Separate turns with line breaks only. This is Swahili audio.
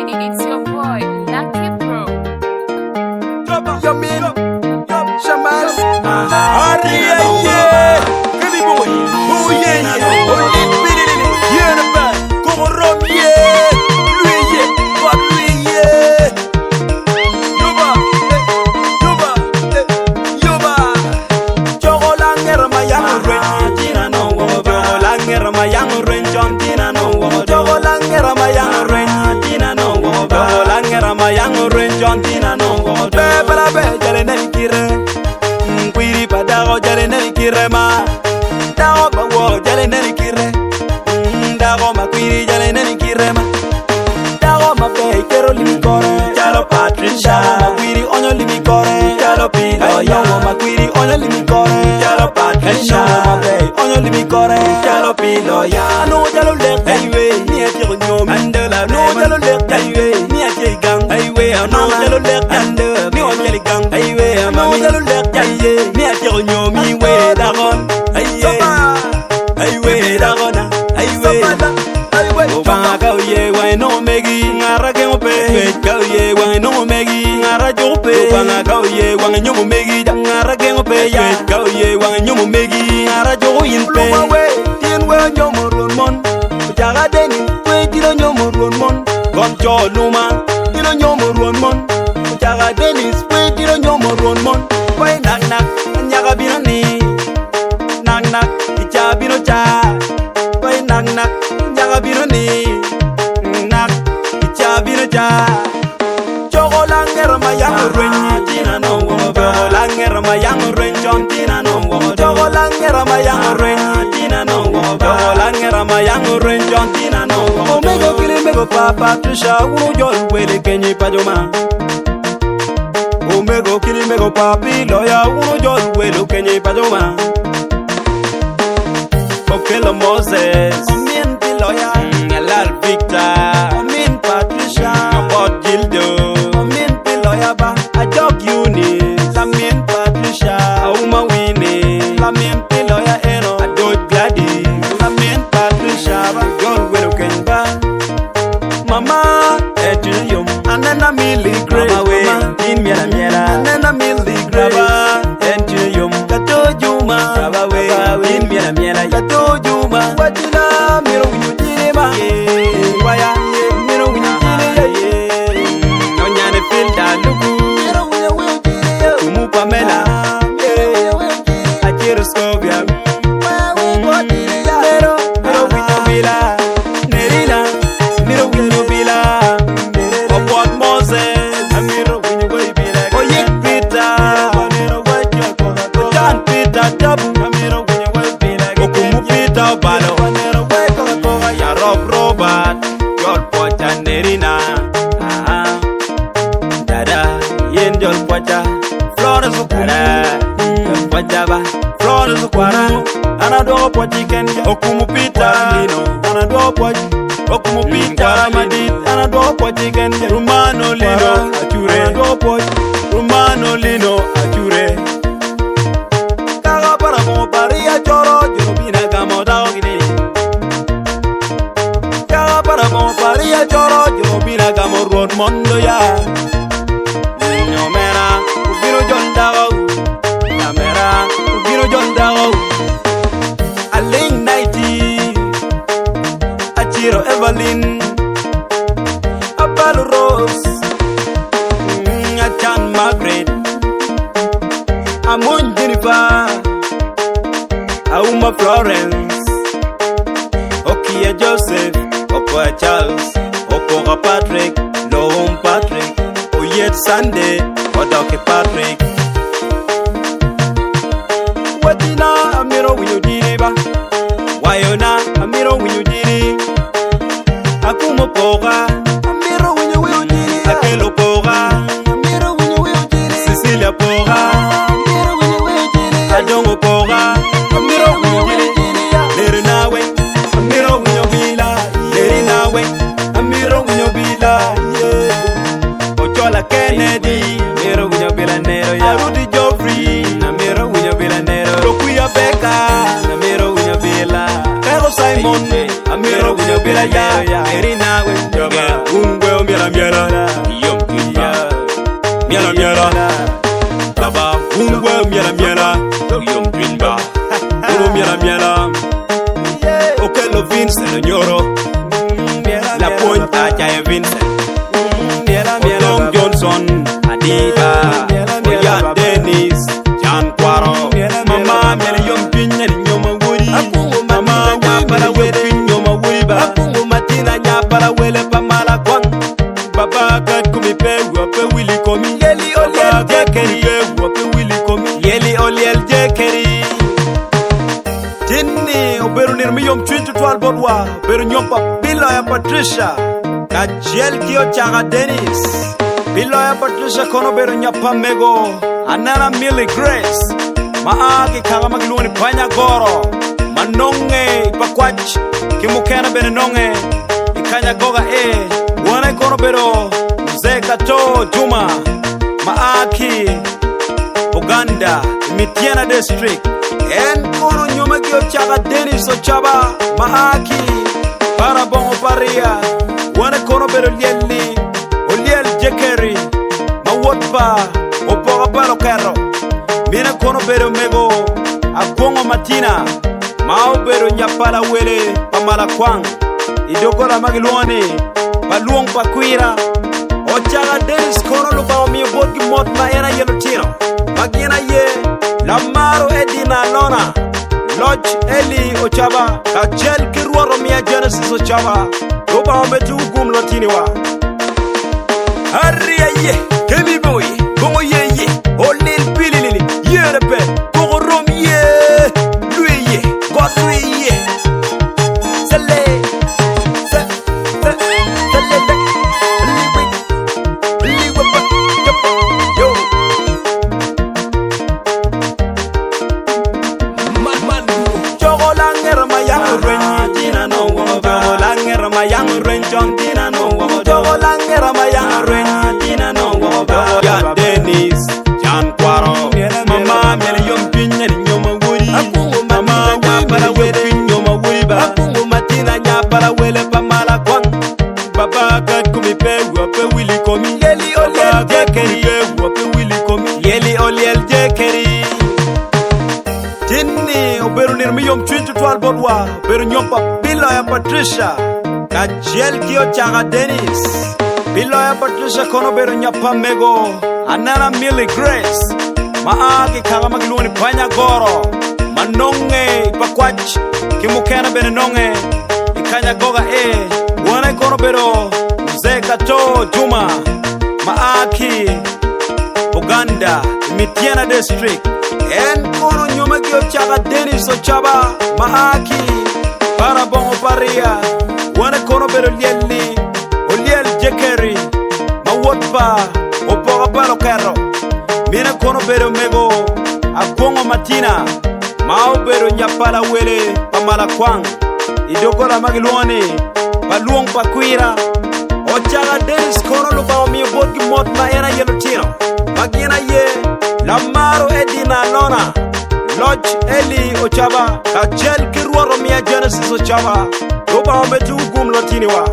It's your boy, Lucky Pro.
Yo, man. Shaman. Yeah. Good boy. Oh, yeah. Oh, yeah, the bad. Come on, yeah. Lui, yeah. What, lui, yeah. Yoba. Chogolangera mayang ren. Tina no. Chogolangera mayang ren. John Tina no. Chogolangera mayang ren. Tina no. Chogolangera mayang ren. John Tina no. Bebra be jale na ikire. Kwiri padago jale na ikire ma. Dago bawo jale na ikire. Dago makwiri jale na ikire ma. Dago mabe kero limikore. Jalo Patricia. Makwiri onyo limikore. Jalo Pino. Yo makwiri onyo limikore. Jalo Patricia. Mabe onyo limikore. Jalo Pino ya. No jalo lek anyway. Ni atiro nyomi. Andela no jalo lek anyway. Ni atiro gang. Anyway no jalo lek ande. Ni onyo gang. Anyway no jalo lek anyway. Ni atiro nyomi we dagon. Anyway dagona. Anyway. Obanga kauye wa no megi ngara ke ope. Kauye wa no megi ngara jope. Obanga kauye wa nyomo megi ngara ke ope ya. Kauye wa nyomo megi ngara jo inpe. Tien we nyomo ronmon. Jaga deni we tiro nyomo ronmon. Goncho luma tiro nyomo ronmon. Jaga deni we tiro nyomo ronmon. We nak nyaga binani. Nak icha bino cha. We nak nyaga binani. Nak icha bino cha. Chogolangera mayang ren. Tina no. Chogolangera mayang ren. John Tina no. Chogolangera mayang ren. Tina no. Chogolangera mayang ren. John Tina no. Omego kili mego papa Patricia. Uno jol wele kenyi pajoma. Omego kili mego papi loya. Uno jol wele kenyi pajoma. Okelo Moses. Omin loya. Elal Victor. Omin Patricia. About Gildo. Omin loya ba. Ajok Eunice. Lamin Patricia. Auma Winnie. Lamin loya Eno. Adot Gladys. Lamin Patricia ba. John Welo Kenba. Mama Ejiyom. Anena Millie Gray. Mama we. In miela. Anena Millie Gray. Baba Ejiyom. Kato Juma. Baba we. In miela. Kato Juma. Wajina miro winyujire ma. Waya miro winyujire. Nonyane filda lugu. Miro winyujire. Tumu Pamela. Achiro Scovia. Miro winyubila. Nerina. Miro winyubila. Obot Moses. Miro winyubila. Oyik Peter. John Peter Tabu. Miro winyubila. Okumu Peter Balo. Ya Robert. Jol Pocha Nerina. Dada. Yen Jol Pocha. Flores Ukara. Pocha ba. Flores Ukwara. Anado Pochi Ken. Okumu Peter. Anado Pochi. Okumu Peter Madid. Anado Pochi Ken. Rumano Lino. Achure. Anado Pochi. Rumano Lino. Achure. Kaga para mo paria choro. Jurubina kamo dogini. Kaga para mo paria choro. Jurubina kamo road mondo ya. Nyomera. Ugiro jondago. Nyomera. Ugiro jondago. Aling Nighty. Achiro Evelyn. Apalo Rose. Achan Margaret. Amun Jennifer. Auma Florence. Okia Joseph. Okoa Charles. Okora Patrick. Loam Patrick. Oyet Sunday. Odoke Patrick. Watina Amiro Winyujiriba. Wayona Amiro Winyujiri. Akumo Poga. Amiro Winyujiri. Akelo Poga. Amiro Winyujiri. Cecilia Poga. Amiro Winyujiri. Adongo Poga. Amiro Winyujiri. Lerinawe. Amiro Winyubila. Lerinawe. Amiro Winyubila. Ochola Kennedy. Amiro Winyubila Nero ya. Arudi Joffrey. Amiro Winyubila Nero. Dokuya Becca. Amiro Winyubila. Pero Simon. Amiro Winyubila ya. Lerinawe. Ungwe miela miela yom kimba miela miela baba ungwe miela miela yom kimba uru miela miela okelo Vincent Nyoro la point aja Vincent Tom Johnson Adiba Oya Dennis Jan Kwaro mama miela yom pinya nyoma wuri mama nyapala wele nyoma wuri ba matina nyapala wele pamala kwang baba kat kumipe wape wili komi yeli oliel jekeri wape wili komi yeli oliel jekeri tinni oberu nirmi yom chwintu twal bodwa oberu nyompa pila ya Patricia ka jel kio chaga Dennis pila ya Patricia kono beru nyapa mego anana Millie Grace maagi kaga magluoni panya goro manonge ipakwach kimukena bene nonge ikanya goga wana kono bero Zeka to Juma maaki Uganda Mitiana district en kono nyoma kio chaga Dennis Ochaba maaki Parabongo Paria wana kono bero lieli oliel jekeri mawotba opoga palo kero mina kono bero mego abongo matina mao bero nyapala wele pamala kwang idokola magilwone paluong pakwira ochaga Dennis kono lubao mi bodgi mot ma era yelo tiro magina ye lamaro edina lona lodge eli Ochaba kajel kirwaro mi Genesis Ochaba lubao betu gum lotini wa Harry ye kemi boy bongo ye olil pililili yerepe bongo rom ye lui ye god lui ye sale yo man chogolangera mayang ren dina no chogolangera mayang ren jong dina no chogolangera mayang ren dina no ya Dennis Jan Kwaro mama miela yom pinya nyoma wuri mama nyapala wele nyoma wuri ba matina nyapala wele pamala kwang baba kat kumipe wape wili komi yeli oliel jekeri wape wili komi yeli oliel jekeri tinni oberu nirmi yom chwintu twal bodwa oberu nyompa pila ya Patricia ka jel kio chaga Dennis pila ya Patricia kono beru nyapa mego anana Millie Grace maagi kaga magluoni panya goro manonge ipakwach kimukena bene nonge ikanya goga wana kono bero Zeka to Juma maaki Uganda Mitiana district en kono nyoma kio chaga Dennis Ochaba maaki Parabongo Paria wana kono bero lieli oliel jekeri mawotba opoga palo kero mina kono bero mego abongo matina mao bero nyapala wele pamala kwang idokola magilwone paluong pakwira ochaga Dennis kono lubao mi bodgi mot ma era yelo tiro magina ye lamaro edina lona lodge eli Ochaba kajel kirwaro mi Genesis Ochaba lubao betu gum lotini wa